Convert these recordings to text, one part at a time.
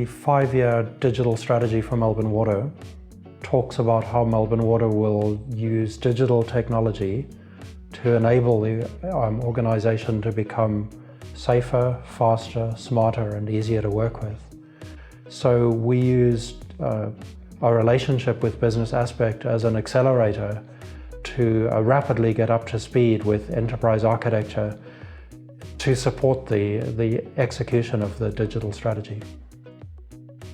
The 5-year digital strategy for Melbourne Water talks about how Melbourne Water will use digital technology to enable the organisation to become safer, faster, smarter and easier to work with. So we used our relationship with Business Aspect as an accelerator to rapidly get up to speed with enterprise architecture to support the execution of the digital strategy.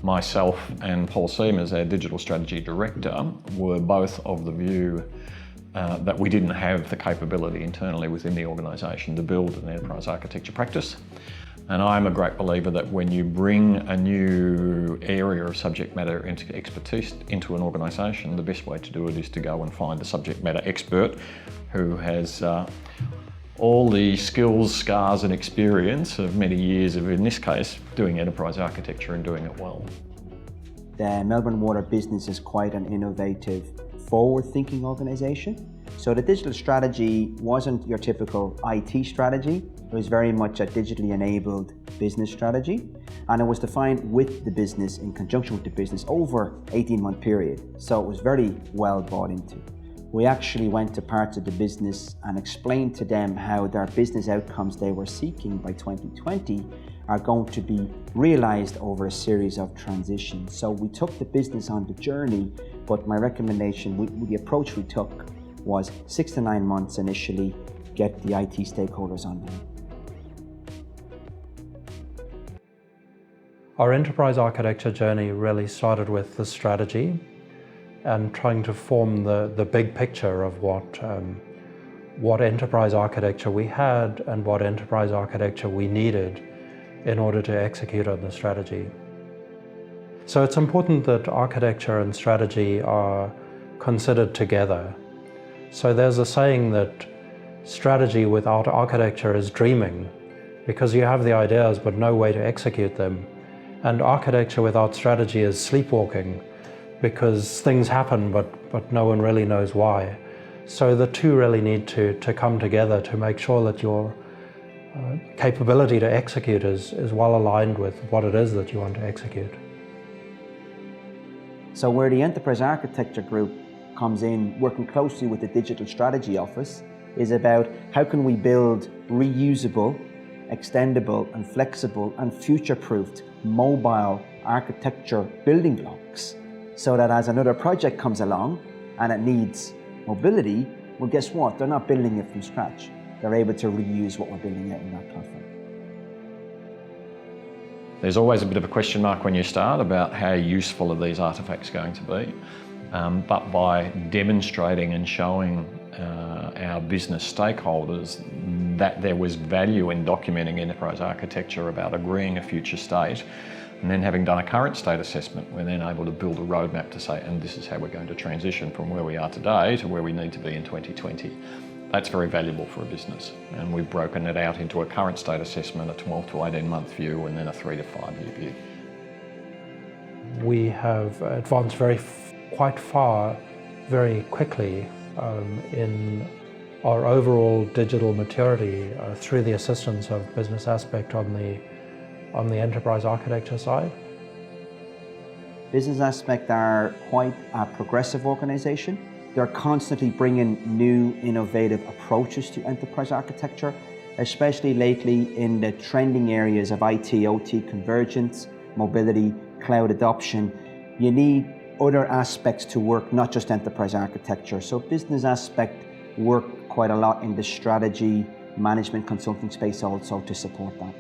Myself and Paul Seamers, our Digital Strategy Director, were both of the view that we didn't have the capability internally within the organisation to build an enterprise architecture practice. And I'm a great believer that when you bring a new area of subject matter expertise into an organisation, the best way to do it is to go and find a subject matter expert who has all the skills, scars and experience of many years of, in this case, doing enterprise architecture and doing it well. The Melbourne Water business is quite an innovative, forward-thinking organisation. So the digital strategy wasn't your typical IT strategy. It was very much a digitally enabled business strategy. And it was defined with the business, in conjunction with the business, over an 18-month period. So it was very well bought into. We actually went to parts of the business and explained to them how their business outcomes they were seeking by 2020 are going to be realised over a series of transitions. So we took the business on the journey, but my recommendation, the approach we took was 6 to 9 months initially, get the IT stakeholders on board. Our enterprise architecture journey really started with the strategy and trying to form the big picture of what enterprise architecture we had and what enterprise architecture we needed in order to execute on the strategy. So it's important that architecture and strategy are considered together. So there's a saying that strategy without architecture is dreaming, because you have the ideas but no way to execute them. And architecture without strategy is sleepwalking, because things happen but no one really knows why. So the two really need to come together to make sure that your capability to execute is well aligned with what it is that you want to execute. So where the Enterprise Architecture Group comes in, working closely with the Digital Strategy Office, is about how can we build reusable, extendable and flexible and future-proofed mobile architecture building blocks, so that as another project comes along and it needs mobility, well, guess what? They're not building it from scratch. They're able to reuse what we're building out in that platform. There's always a bit of a question mark when you start about how useful are these artefacts going to be. But by demonstrating and showing our business stakeholders that there was value in documenting enterprise architecture about agreeing a future state, and then having done a current state assessment, we're then able to build a roadmap to say, and this is how we're going to transition from where we are today to where we need to be in 2020. That's very valuable for a business. And we've broken it out into a current state assessment, a 12 to 18 month view, and then a 3 to 5 year view. We have advanced quite far, very quickly in our overall digital maturity through the assistance of Business Aspect on the enterprise architecture side. Business Aspect are quite a progressive organisation. They're constantly bringing new innovative approaches to enterprise architecture, especially lately in the trending areas of IT, OT convergence, mobility, cloud adoption. You need other aspects to work, not just enterprise architecture. So Business Aspect work quite a lot in the strategy, management consulting space also to support that.